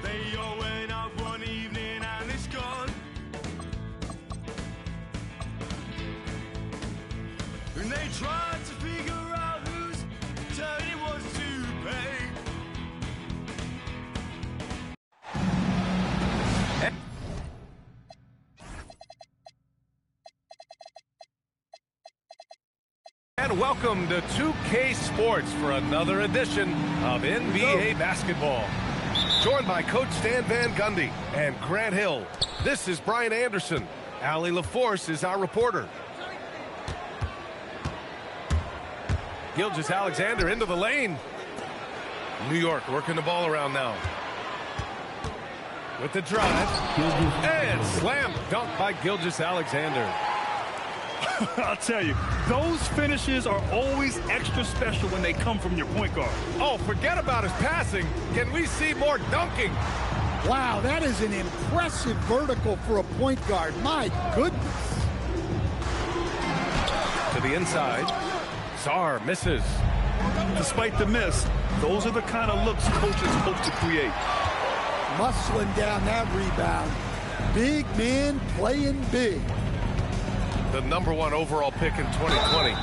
They all went out one evening and it's gone. And they tried to figure out whose turn it was to pay. And welcome to 2K Sports for another edition of NBA basketball. Joined by Coach Stan Van Gundy and Grant Hill. This is Brian Anderson. Allie LaForce is our reporter. Gilgeous-Alexander into the lane. New York working the ball around now. With the drive. And slam dunk by Gilgeous-Alexander. I'll tell you, those finishes are always extra special when they come from your point guard. Oh, forget about his passing. Can we see more dunking? Wow, that is an impressive vertical for a point guard. My goodness. To the inside. Sarr misses. Despite the miss, those are the kind of looks coaches hope to create. Muscling down that rebound. Big man playing big. The #1 overall pick in 2020.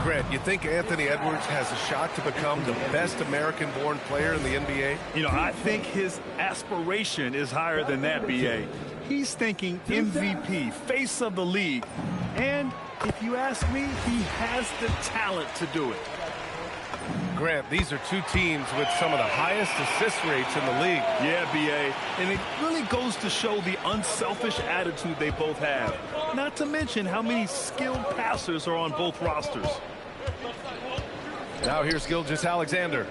Grant, you think Anthony Edwards has a shot to become the best American-born player in the NBA? You know, I think his aspiration is higher than that, B.A. He's thinking MVP, face of the league. And if you ask me, he has the talent to do it. Grant, these are two teams with some of the highest assist rates in the league. Yeah, B.A. And it really goes to show the unselfish attitude they both have. Not to mention how many skilled passers are on both rosters. Now here's Gilgeous-Alexander.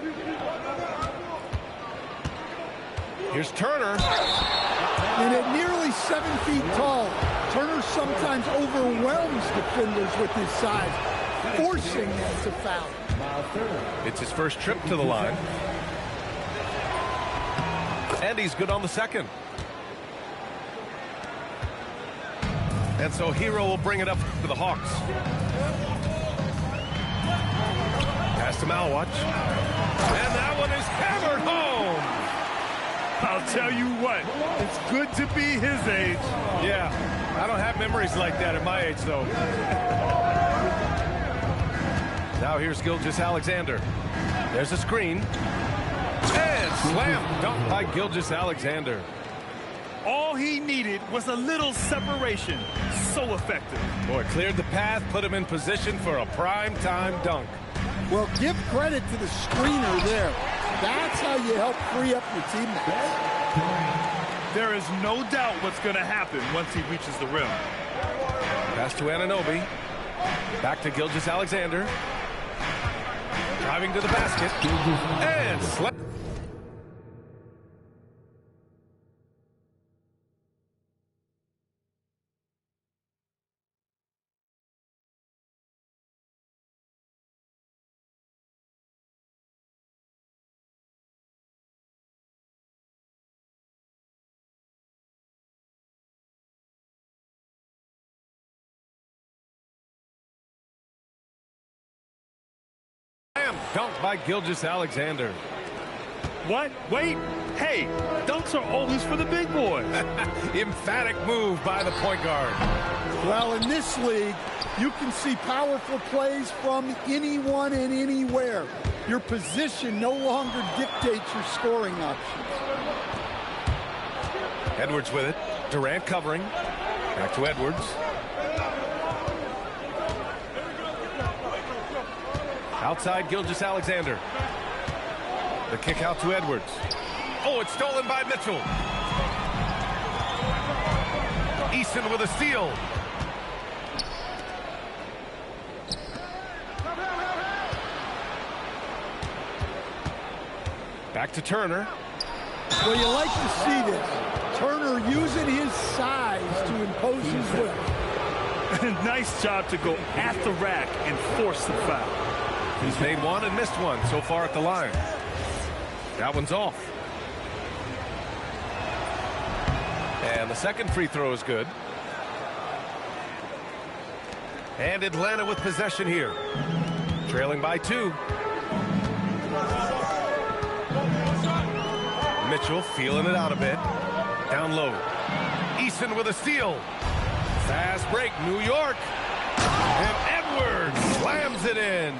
Here's Turner. And at nearly 7 feet tall, Turner sometimes overwhelms defenders with his size, forcing them to foul. It's his first trip to the line. And he's good on the second. And so Hero will bring it up to the Hawks. Pass to Malwatch. And that one is hammered home. I'll tell you what, it's good to be his age. Yeah, I don't have memories like that at my age, though. Now here's Gilgeous-Alexander. There's a screen. And slam dunk by Gilgeous-Alexander. All he needed was a little separation. So effective. Boy, cleared the path, put him in position for a prime-time dunk. Well, give credit to the screener there. That's how you help free up your teammates. There is no doubt what's going to happen once he reaches the rim. Pass to Anunoby. Back to Gilgeous-Alexander. Driving to the basket. And slam. Dunk by Gilgeous-Alexander. What? Wait. Hey, dunks are always for the big boys. Emphatic move by the point guard. Well, in this league, you can see powerful plays from anyone and anywhere. Your position no longer dictates your scoring options. Edwards with it. Durant covering. Back to Edwards. Outside Gilgeous-Alexander. The kick out to Edwards. Oh, it's stolen by Mitchell. Easton with a steal. Back to Turner. Well, you like to see this. Turner using his size to impose his will. Nice job to go at the rack and force the foul. He's made one and missed one so far at the line. That one's off. And the second free throw is good. And Atlanta with possession here. Trailing by 2. Mitchell feeling it out a bit. Down low. Eason with a steal. Fast break, New York. And Edwards slams it in.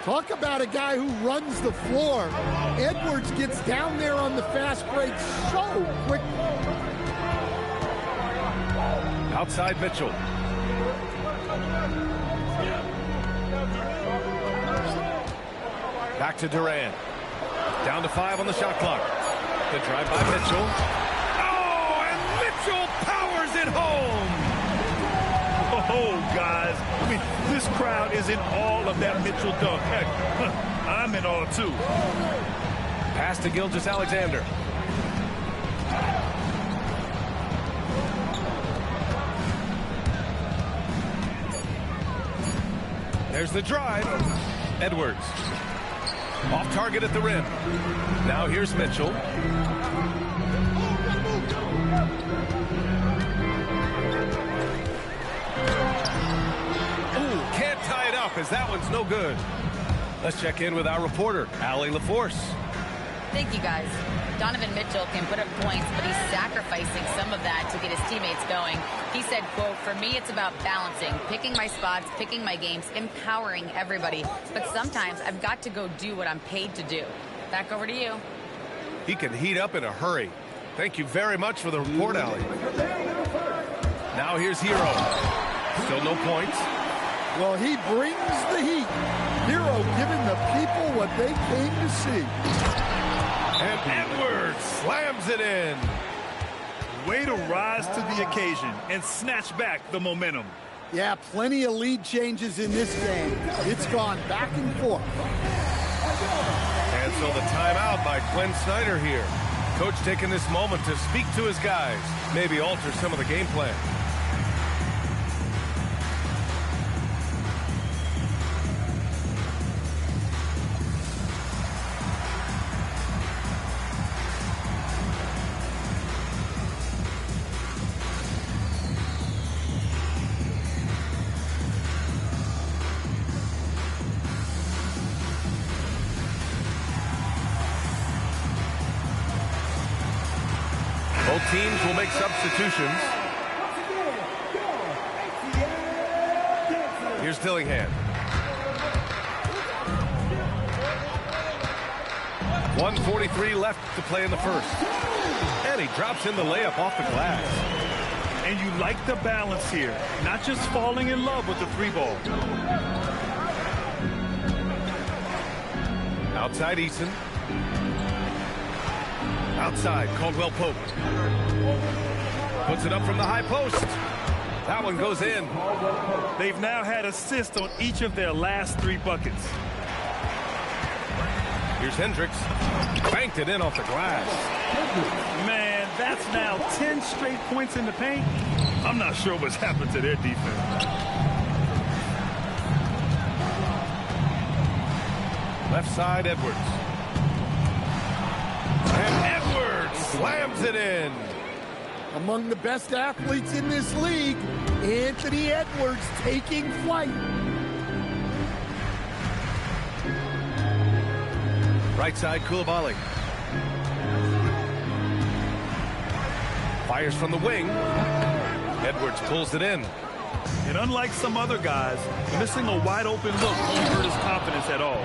Talk about a guy who runs the floor. Edwards gets down there on the fast break so quickly. Outside Mitchell. Back to Durant. Down to 5 on the shot clock. The drive by Mitchell. Oh, and Mitchell powers it home. Oh, guys. I mean, this crowd is in awe of that Mitchell dunk. Heck, I'm in awe, too. Pass to Gilgeous-Alexander. There's the drive. Edwards. Off target at the rim. Now here's Mitchell. Ooh, can't tie it up as that one's no good. Let's check in with our reporter, Allie LaForce. Thank you, guys. Donovan Mitchell can put up points, but he's sacrificing some of that to get his teammates going. He said, quote, "For me, it's about balancing, picking my spots, picking my games, empowering everybody. But sometimes I've got to go do what I'm paid to do." Back over to you. He can heat up in a hurry. Thank you very much for the report, Allie. Now here's Hero. Still no points. Well, he brings the heat. Hero giving the people what they came to see. And Edwards slams it in. Way to rise to the occasion and snatch back the momentum. Yeah, plenty of lead changes in this game. It's gone back and forth. And so the timeout by Quinn Snyder here. Coach taking this moment to speak to his guys, maybe alter some of the game plan. Both teams will make substitutions. Here's Dillingham. 1:43 left to play in the first. And he drops in the layup off the glass. And you like the balance here, not just falling in love with the three ball. Outside Eason. Outside, Caldwell Pope. Puts it up from the high post. That one goes in. They've now had assists on each of their last 3 buckets. Here's Hendricks. Banked it in off the glass. Man, that's now 10 straight points in the paint. I'm not sure what's happened to their defense. Left side, Edwards. And Edwards slams it in. Among the best athletes in this league, Anthony Edwards taking flight. Right side, Coulibaly. Fires from the wing. Edwards pulls it in. And unlike some other guys, missing a wide open look won't hurt his confidence at all.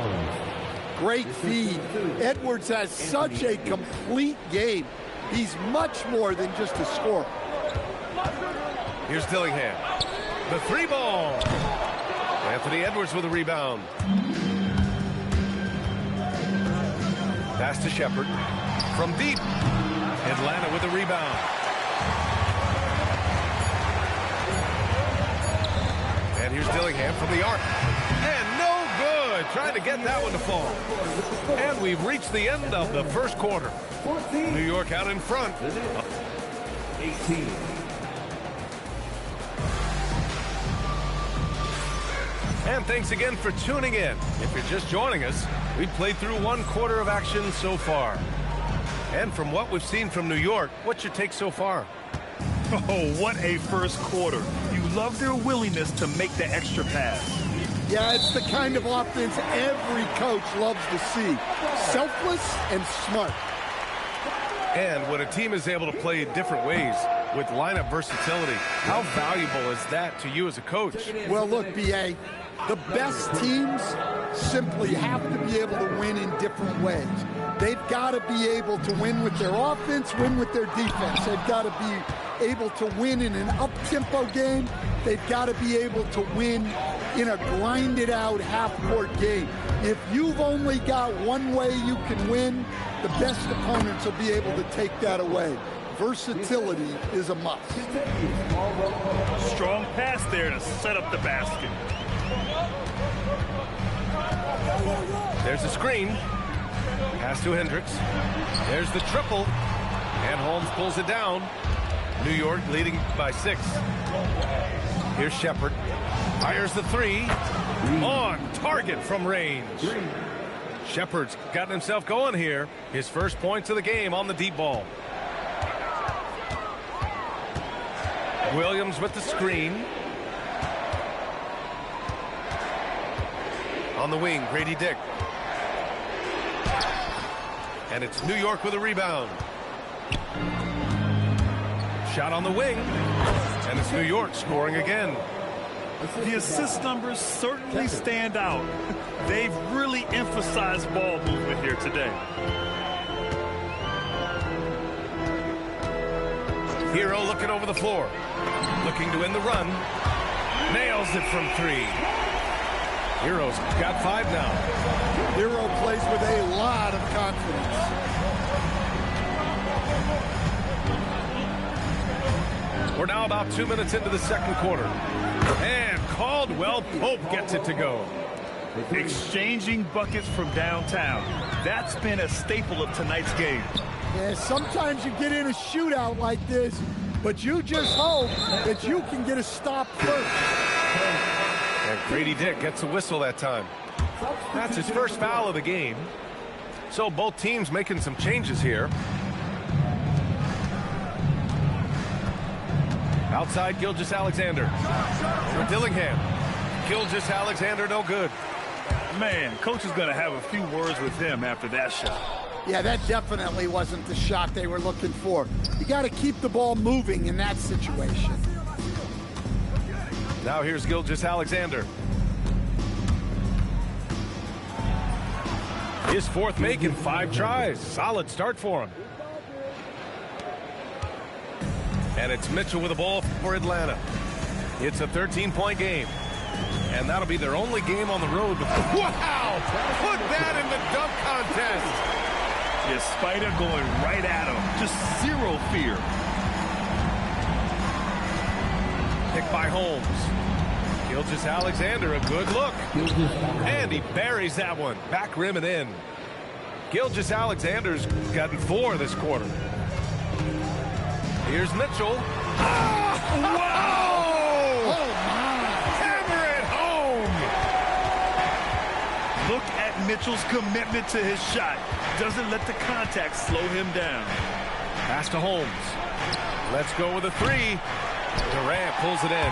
Great feed. Edwards has such a complete game. He's much more than just a scorer. Here's Dillingham. The 3-ball. Anthony Edwards with a rebound. Pass to Shepard. From deep. Atlanta with a rebound. And here's Dillingham from the arc. And no good. Trying to get that one to fall. And we've reached the end of the first quarter. New York out in front. 18. And thanks again for tuning in. If you're just joining us, we've played through 1 quarter of action so far. And from what we've seen from New York, what's your take so far? Oh, what a first quarter. You love their willingness to make the extra pass. Yeah, it's the kind of offense every coach loves to see. Selfless and smart. And when a team is able to play different ways with lineup versatility, how valuable is that to you as a coach? Well, look, B.A., the best teams simply have to be able to win in different ways. They've got to be able to win with their offense, win with their defense. They've got to be able to win in an up-tempo game. They've got to be able to win in a grinded-out half-court game. If you've only got one way you can win, the best opponents will be able to take that away. Versatility is a must. Strong pass there to set up the basket. There's a screen. Pass to Hendricks. There's the triple. And Holmes pulls it down. New York leading by 6. Here's Shepard. Fires the 3. On target from range. Shepard's gotten himself going here. His first points of the game on the deep ball. Williams with the screen. On the wing, Grady Dick. And it's New York with a rebound. Shot on the wing. And it's New York scoring again. The assist numbers certainly stand out. They've really emphasized ball movement here today. Hero looking over the floor. Looking to win the run. Nails it from 3. Hero's got 5 now. Hero plays with a lot of confidence. We're now about 2 minutes into the second quarter. And Caldwell Pope gets it to go. Exchanging buckets from downtown. That's been a staple of tonight's game. Yeah, sometimes you get in a shootout like this, but you just hope that you can get a stop first. And Grady Dick gets a whistle that time. That's his first foul of the game. So both teams making some changes here. Outside, Gilgeous-Alexander. For Dillingham. Gilgeous-Alexander, no good. Man, coach is going to have a few words with him after that shot. Yeah, that definitely wasn't the shot they were looking for. You got to keep the ball moving in that situation. Now here's Gilgeous-Alexander. His fourth make in 5 tries. Solid start for him. And it's Mitchell with the ball for Atlanta. It's a 13-point game. And that'll be their only game on the road. Wow! Put that in the dunk contest! Yeah, Spider going right at him. Just zero fear. Picked by Holmes. Gilgeous-Alexander, a good look. And he buries that one. Back rim and in. Gilgeous-Alexander's gotten 4 this quarter. Here's Mitchell. Oh, wow! Oh, my. Hammer it home! Look at Mitchell's commitment to his shot. Doesn't let the contact slow him down. Pass to Holmes. Let's go with a 3. Durant pulls it in.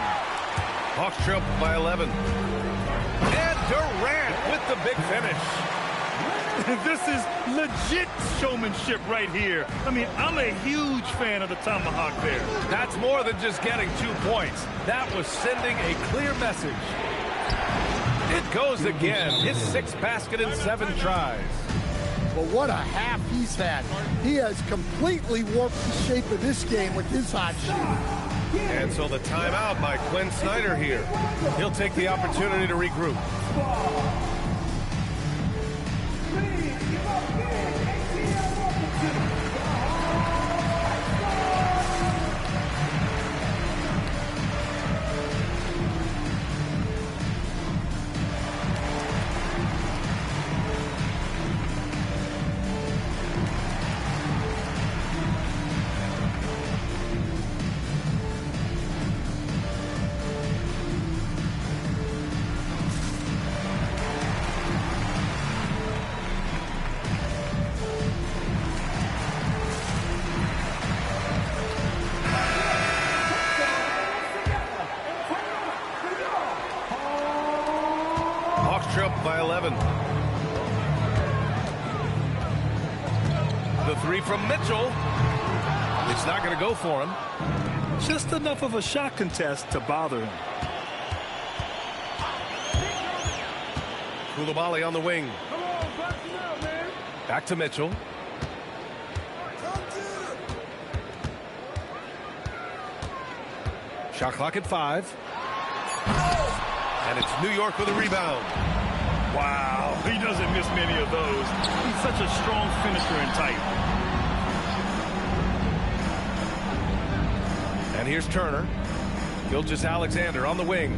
Hawks trail by 11. And Durant with the big finish. This is legit showmanship right here. I mean, I'm a huge fan of the tomahawk there. That's more than just getting 2 points. That was sending a clear message. It goes again. His 6th basket in 7 tries. But what a half he's had. He has completely warped the shape of this game with his hot shooting. And so the timeout by Quinn Snyder here. He'll take the opportunity to regroup. Trail by 11. The 3 from Mitchell. It's not going to go for him. Just enough of a shot contest to bother him. Koulibaly on the wing. Back to Mitchell. Shot clock at 5. And it's New York with a rebound. Wow, he doesn't miss many of those. He's such a strong finisher and tight. And here's Turner. Gilgeous-Alexander on the wing.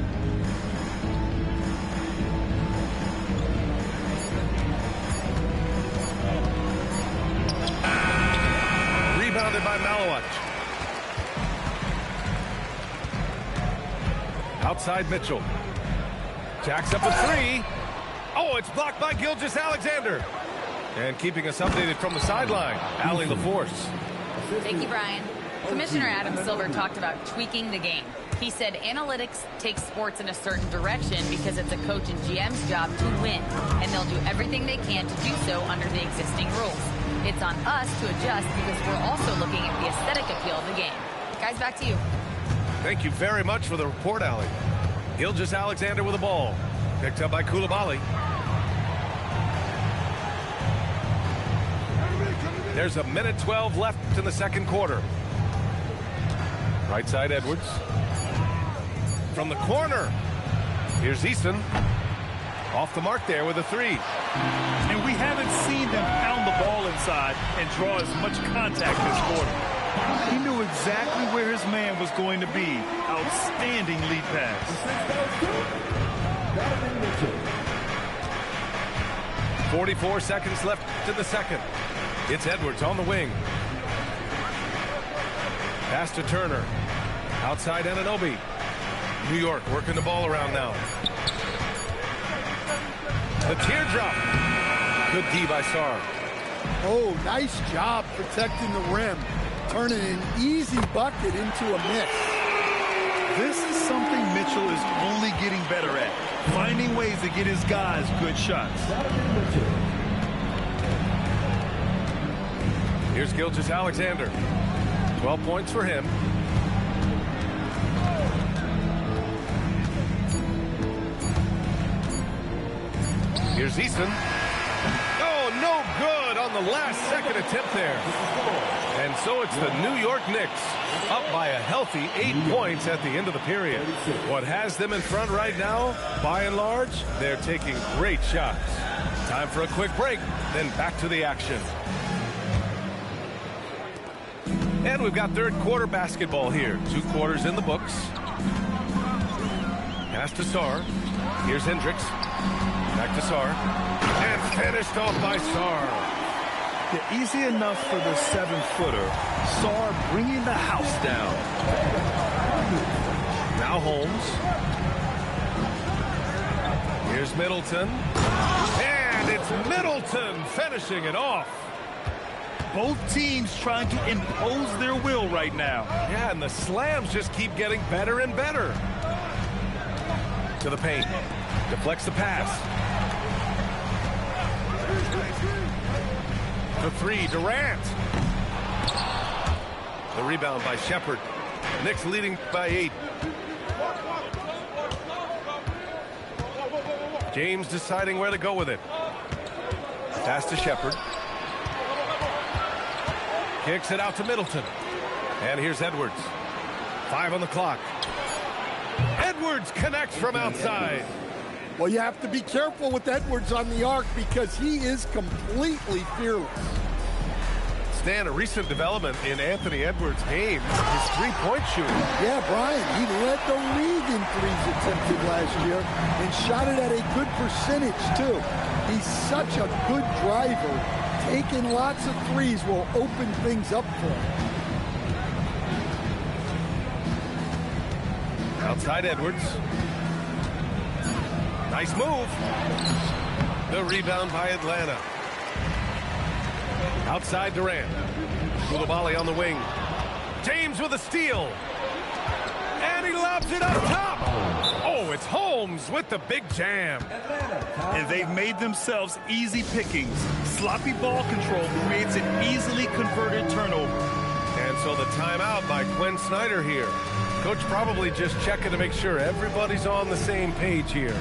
Rebounded by Malowich. Outside Mitchell. Jacks up a 3. Oh, it's blocked by Gilgeous-Alexander. And keeping us updated from the sideline, Allie LaForce. Thank you, Brian. Commissioner Adam Silver talked about tweaking the game. He said analytics take sports in a certain direction because it's a coach and GM's job to win, and they'll do everything they can to do so under the existing rules. It's on us to adjust because we're also looking at the aesthetic appeal of the game. Guys, back to you. Thank you very much for the report, Allie. Gilgeous-Alexander with the ball. Picked up by Koulibaly. There's a minute 12 left in the second quarter. Right side Edwards. From the corner. Here's Easton. Off the mark there with a 3. And we haven't seen them pound the ball inside and draw as much contact this quarter. He knew exactly where his man was going to be. Outstanding lead pass. 44 seconds left in the second. It's Edwards on the wing. Pass to Turner. Outside Anunoby. New York working the ball around now. The teardrop. Good D by Sarr. Oh, nice job protecting the rim. Turning an easy bucket into a miss. This is something Mitchell is only getting better at. Finding ways to get his guys good shots. Here's Gilgeous-Alexander. 12 points for him. Here's Easton. Oh, no good on the last second attempt there. And so it's the New York Knicks up by a healthy 8 points at the end of the period. What has them in front right now, by and large, they're taking great shots. Time for a quick break, then back to the action. And we've got third quarter basketball here. 2 quarters in the books. Pass to Sarr. Here's Hendricks. Back to Sarr. And finished off by Sarr. Yeah, easy enough for the 7-footer. Sarr bringing the house down. Now Holmes. Here's Middleton. And it's Middleton finishing it off. Both teams trying to impose their will right now. Yeah, and the slams just keep getting better and better. To the paint. Deflects the pass. The 3, Durant. The rebound by Shepard. Knicks leading by 8. James deciding where to go with it. Pass to Shepard. Kicks it out to Middleton. And here's Edwards. 5 on the clock. Edwards connects from outside. Well, you have to be careful with Edwards on the arc because he is completely fearless. Stan, a recent development in Anthony Edwards' game, his three-point shooting. Yeah, Brian, he led the league in threes attempted last year and shot it at a good percentage, too. He's such a good driver. Taking lots of threes will open things up for him. Outside Edwards. Nice move. The rebound by Atlanta. Outside Durant. Koulibaly on the wing. James with a steal. And he lobs it up top. Oh, it's Holmes with the big jam. And they've made themselves easy pickings. sloppy ball control creates an easily converted turnover. And so the timeout by Quinn Snyder here. Coach probably just checking to make sure everybody's on the same page here.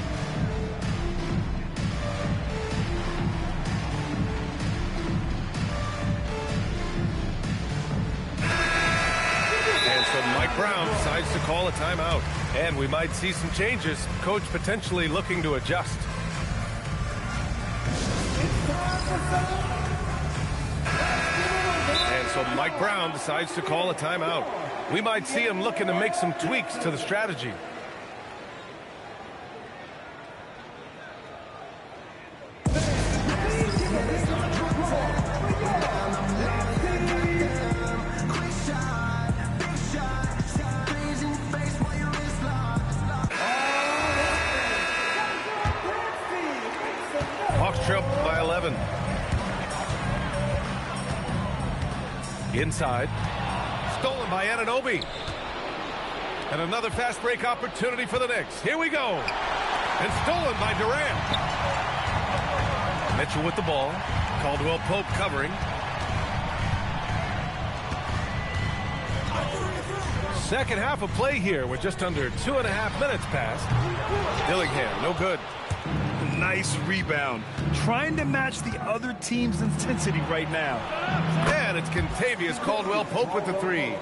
And so Mike Brown decides to call a timeout. And we might see some changes. Coach potentially looking to adjust. And so Mike Brown decides to call a timeout. We might see him looking to make some tweaks to the strategy. Hawks trail by 11. Inside. Stolen by Anunoby. And another fast break opportunity for the Knicks. Here we go. And stolen by Durant. Mitchell with the ball. Caldwell Pope covering. Second half of play here with just under 2.5 minutes passed. Dillingham, no good. Nice rebound. Trying to match the other team's intensity right now. And it's Kentavious Caldwell Pope with the three.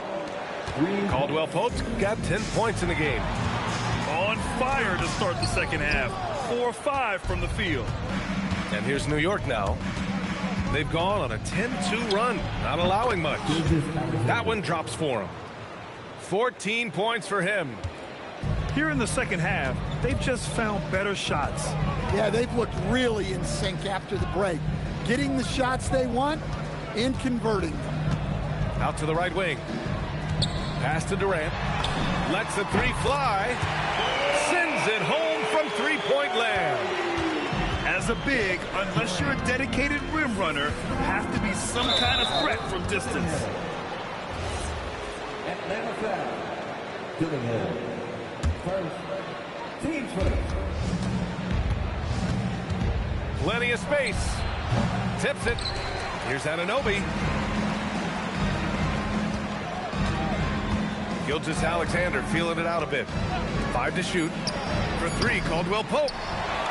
Caldwell Pope's got 10 points in the game. On fire to start the second half. 4-5 from the field. And here's New York now. They've gone on a 10-2 run, not allowing much. That one drops for him. 14 points for him. Here in the second half, they've just found better shots. Yeah, they've looked really in sync after the break. Getting the shots they want and converting them. Out to the right wing. Pass to Durant. Lets the three fly. Sends it home from three-point land. As a big, unless you're a dedicated rim runner, have to be some kind of threat from distance. Atlanta foul. Dillingham. First. Team first. Plenty of space. Tips it. Here's Anunoby. Gilgeous-Alexander feeling it out a bit. 5 to shoot. For 3, Caldwell Pope.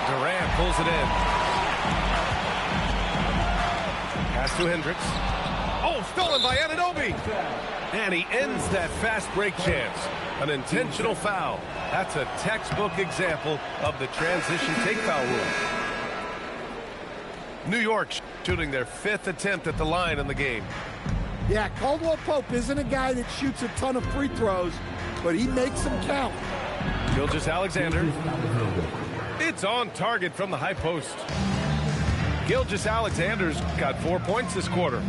Durant pulls it in. Pass to Hendricks. Oh, stolen by Anunoby. And he ends that fast break chance. An intentional foul. That's a textbook example of the transition take foul rule. New York shooting their 5th attempt at the line in the game. Yeah, Caldwell Pope isn't a guy that shoots a ton of free throws, but he makes them count. Gilgeous-Alexander. It's on target from the high post. Gilgeous-Alexander's got 4 points this quarter.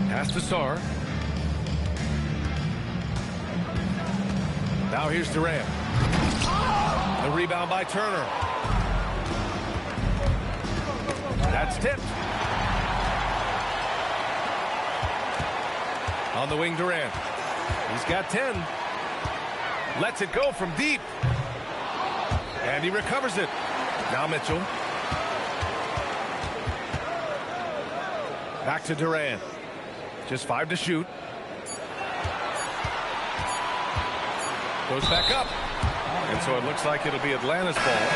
Pass to Sarr. Now here's Durant. The rebound by Turner. That's tipped. On the wing, Durant. He's got 10. Lets it go from deep. And he recovers it. Now Mitchell. Back to Durant. Just 5 to shoot. Goes back up. And so it looks like it'll be Atlanta's ball.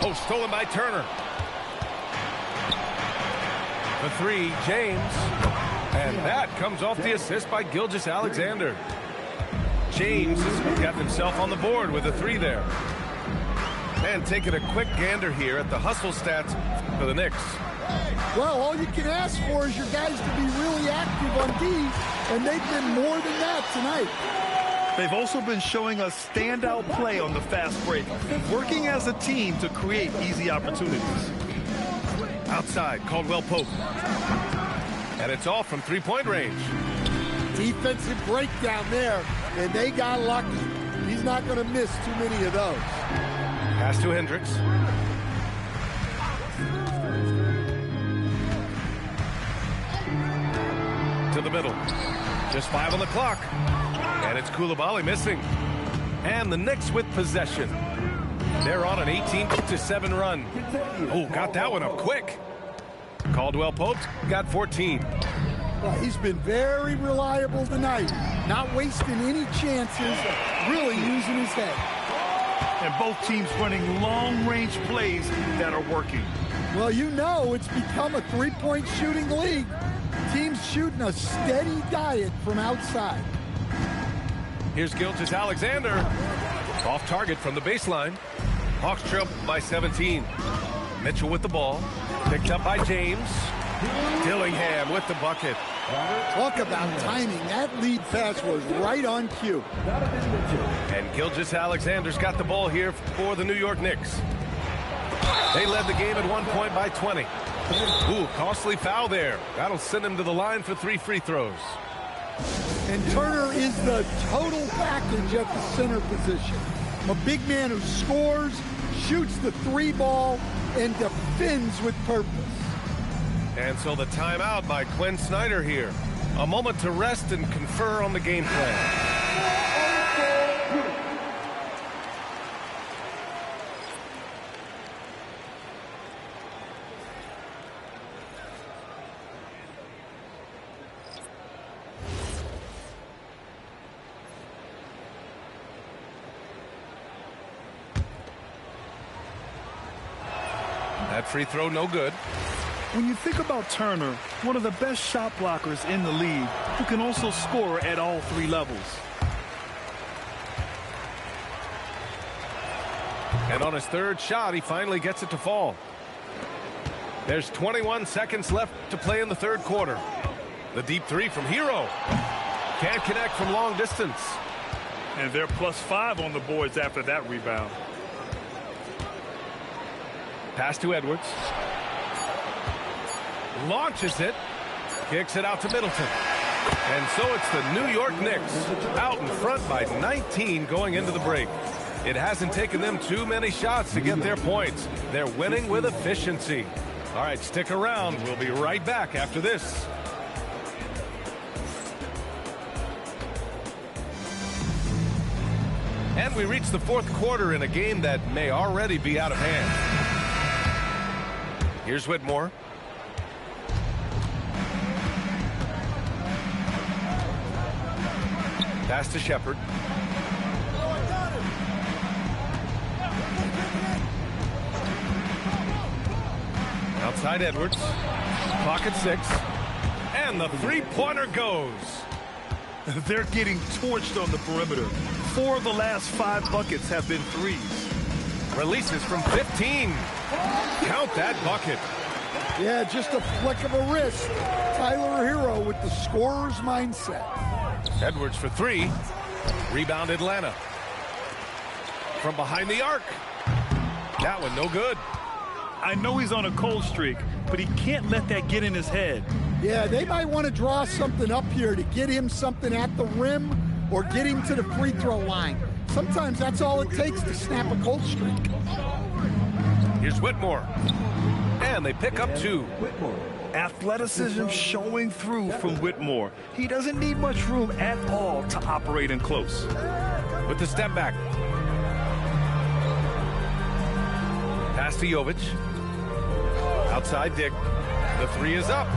Oh, stolen by Turner. The 3, James. And that comes off the assist by Gilgeous-Alexander. James has got himself on the board with a 3 there. And taking a quick gander here at the hustle stats for the Knicks. Well, all you can ask for is your guys to be really active on D, and they've been more than that tonight. They've also been showing us standout play on the fast break, working as a team to create easy opportunities. Outside, Caldwell Pope. And it's off from three-point range. Defensive breakdown there, and they got lucky. He's not going to miss too many of those. Pass to Hendricks. To the middle. Just 5 on the clock. And it's Coulibaly missing. And the Knicks with possession. They're on an 18-7 run. Oh, got that one up quick. Caldwell Pope got 14. Well, he's been very reliable tonight. Not wasting any chances, really using his head. And both teams running long-range plays that are working. Well, you know it's become a three-point shooting league. Teams shooting a steady diet from outside. Here's Gilgeous-Alexander. Off target from the baseline. Hawks trail by 17. Mitchell with the ball. Picked up by James. Dillingham with the bucket. Talk about timing. That lead pass was right on cue. And Gilgeous-Alexander's got the ball here for the New York Knicks. They led the game at 1 point by 20. Ooh, costly foul there. That'll send him to the line for 3 free throws. And Turner is the total package at the center position. A big man who scores, shoots the three ball, and defends with purpose. And so the timeout by Quinn Snyder here. A moment to rest and confer on the game plan. That free throw no good. When you think about Turner, one of the best shot blockers in the league, who can also score at all 3 levels. And on his third shot, he finally gets it to fall. There's 21 seconds left to play in the third quarter. The deep three from Hero. Can't connect from long distance. And they're +5 on the boards after that rebound. Pass to Edwards. Launches it. Kicks it out to Middleton. And so it's the New York Knicks out in front by 19 going into the break. It hasn't taken them too many shots to get their points. They're winning with efficiency. All right, stick around. We'll be right back after this. And we reach the fourth quarter in a game that may already be out of hand. Here's Whitmore. Pass to Shepard. Outside Edwards. Clock at 6. And the three-pointer goes. They're getting torched on the perimeter. 4 of the last 5 buckets have been threes. Releases from 15. Count that bucket. Yeah, just a flick of a wrist. Tyler Hero with the scorer's mindset. Edwards for 3. Rebound Atlanta. From behind the arc. That one no good. I know he's on a cold streak, but he can't let that get in his head. Yeah, they might want to draw something up here to get him something at the rim or get him to the free throw line. Sometimes that's all it takes to snap a cold streak. Here's Whitmore. And they pick up 2. Athleticism showing through from Whitmore. He doesn't need much room at all to operate in close. With the step back. Pass to Jovic. Outside Dick. The 3 is up.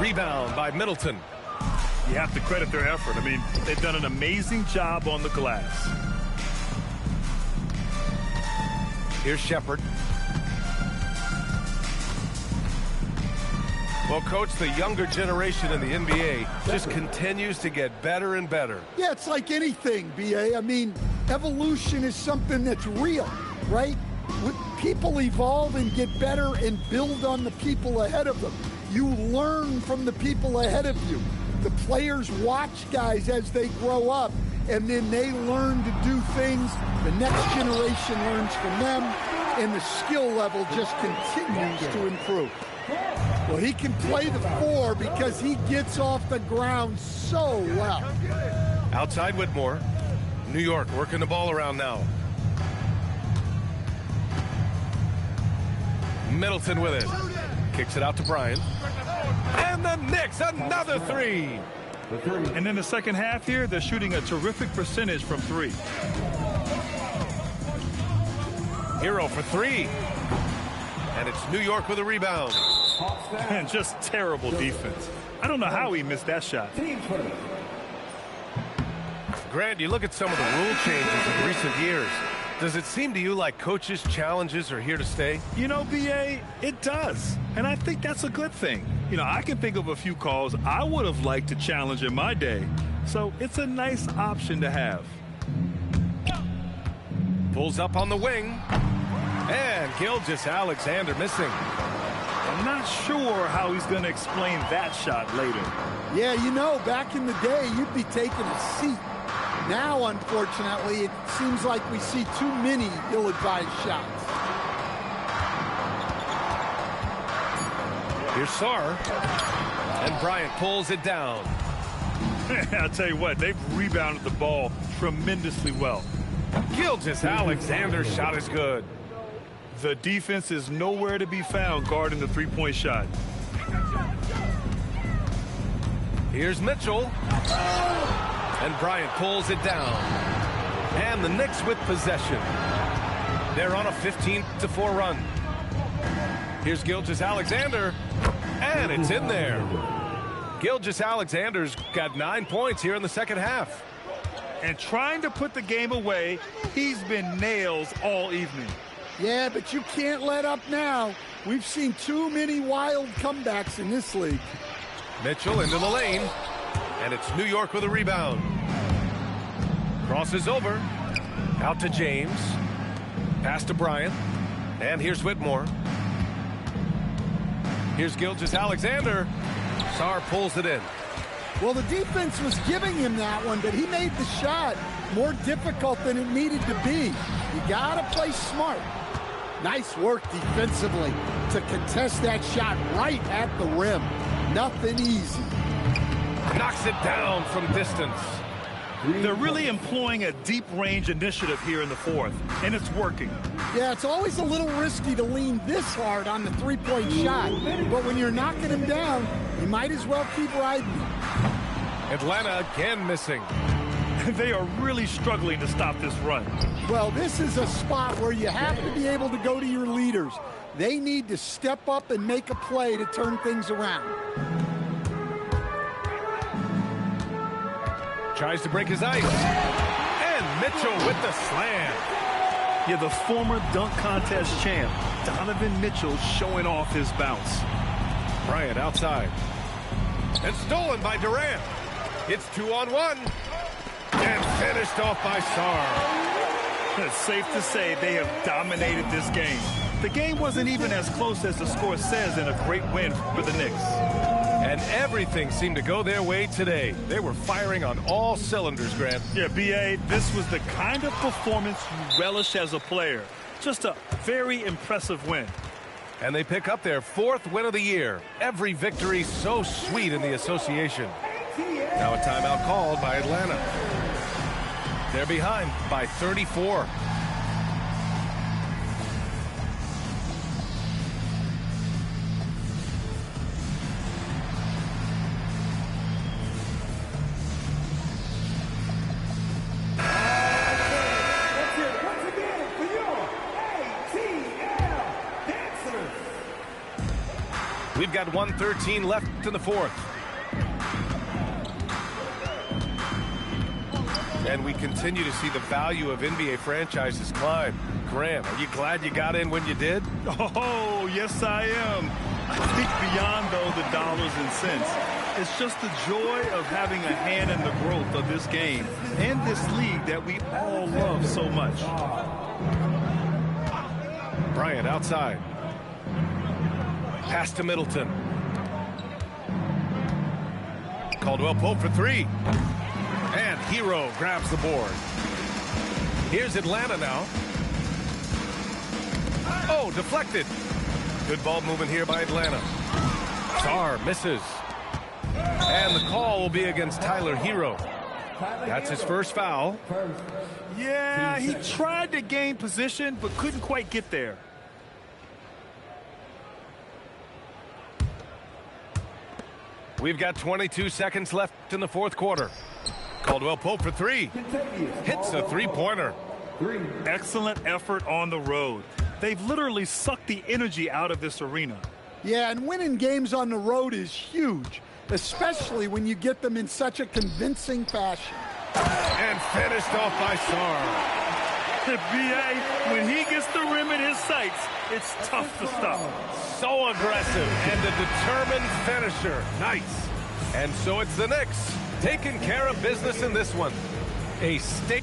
Rebound by Middleton. You have to credit their effort. I mean, they've done an amazing job on the glass. Here's Shepard. Well, Coach, the younger generation in the NBA just continues to get better and better. Yeah, it's like anything, B.A. I mean, evolution is something that's real, right? People evolve and get better and build on the people ahead of them. You learn from the people ahead of you. The players watch guys as they grow up, and then they learn to do things. The next generation learns from them, and the skill level just continues to improve. Well, he can play the 4 because he gets off the ground so well. Outside Whitmore. New York working the ball around now. Middleton with it. Kicks it out to Bryant. And the Knicks, another 3. And in the second half here, they're shooting a terrific percentage from 3. Hero for three. And it's New York with a rebound. And just terrible defense. I don't know how he missed that shot. Grant, you look at some of the rule changes in recent years. Does it seem to you like coaches' challenges are here to stay? You know, B.A., it does. And I think that's a good thing. You know, I can think of a few calls I would have liked to challenge in my day. So it's a nice option to have. Pulls up on the wing. And Gilgeous-Alexander missing. I'm not sure how he's going to explain that shot later. Yeah, you know, back in the day, you'd be taking a seat. Now, unfortunately, it seems like we see too many ill-advised shots. Here's Sarr. And Bryant pulls it down. I'll tell you what, they've rebounded the ball tremendously well. Gilgeous-Alexander's shot is good. The defense is nowhere to be found guarding the three-point shot. Here's Mitchell. And Bryant pulls it down. And the Knicks with possession. They're on a 15-4 run. Here's Gilgeous-Alexander. And it's in there. Gilgeous-Alexander's got 9 points here in the second half. And trying to put the game away, he's been nails all evening. Yeah, but you can't let up now. We've seen too many wild comebacks in this league. Mitchell into the lane. And it's New York with a rebound. Crosses over. Out to James. Pass to Bryant. And here's Whitmore. Here's Gilgeous-Alexander. Sarr pulls it in. Well, the defense was giving him that one, but he made the shot more difficult than it needed to be. You got to play smart. Nice work defensively to contest that shot right at the rim. Nothing easy. Knocks it down from distance. They're really employing a deep-range initiative here in the fourth, and it's working. Yeah, it's always a little risky to lean this hard on the three-point shot, but when you're knocking him down, you might as well keep riding him. Atlanta again missing. They are really struggling to stop this run. Well, this is a spot where you have to be able to go to your leaders. They need to step up and make a play to turn things around. Tries to break his ice. And Mitchell with the slam. Yeah, the former dunk contest champ, Donovan Mitchell, showing off his bounce. Bryant outside. And stolen by Durant. It's 2-on-1. And finished off by Sarr. It's safe to say they have dominated this game. The game wasn't even as close as the score says in a great win for the Knicks. And everything seemed to go their way today. They were firing on all cylinders, Grant. Yeah, B.A., this was the kind of performance you relish as a player. Just a very impressive win. And they pick up their 4th win of the year. Every victory so sweet in the association. Now a timeout called by Atlanta. They're behind by 34. We've got 1:13 left in the fourth. And we continue to see the value of NBA franchises climb. Graham, are you glad you got in when you did? Oh, yes, I am. I think beyond, though, the dollars and cents, it's just the joy of having a hand in the growth of this game and this league that we all love so much. Bryant outside. Pass to Middleton. Caldwell Pope for three. And Hero grabs the board. Here's Atlanta now. Oh, deflected. Good ball movement here by Atlanta. Sarr misses. And the call will be against Tyler Hero. That's his first foul. Yeah, he tried to gain position, but couldn't quite get there. We've got 22 seconds left in the fourth quarter. Caldwell Pope for three. Hits a three-pointer. 3. Excellent effort on the road. They've literally sucked the energy out of this arena. Yeah, and winning games on the road is huge, especially when you get them in such a convincing fashion. And finished off by Sarr. The BA, when he gets the rim in his sights, it's tough to stop. So aggressive and a determined finisher. Nice. And so it's the Knicks taking care of business in this one. A state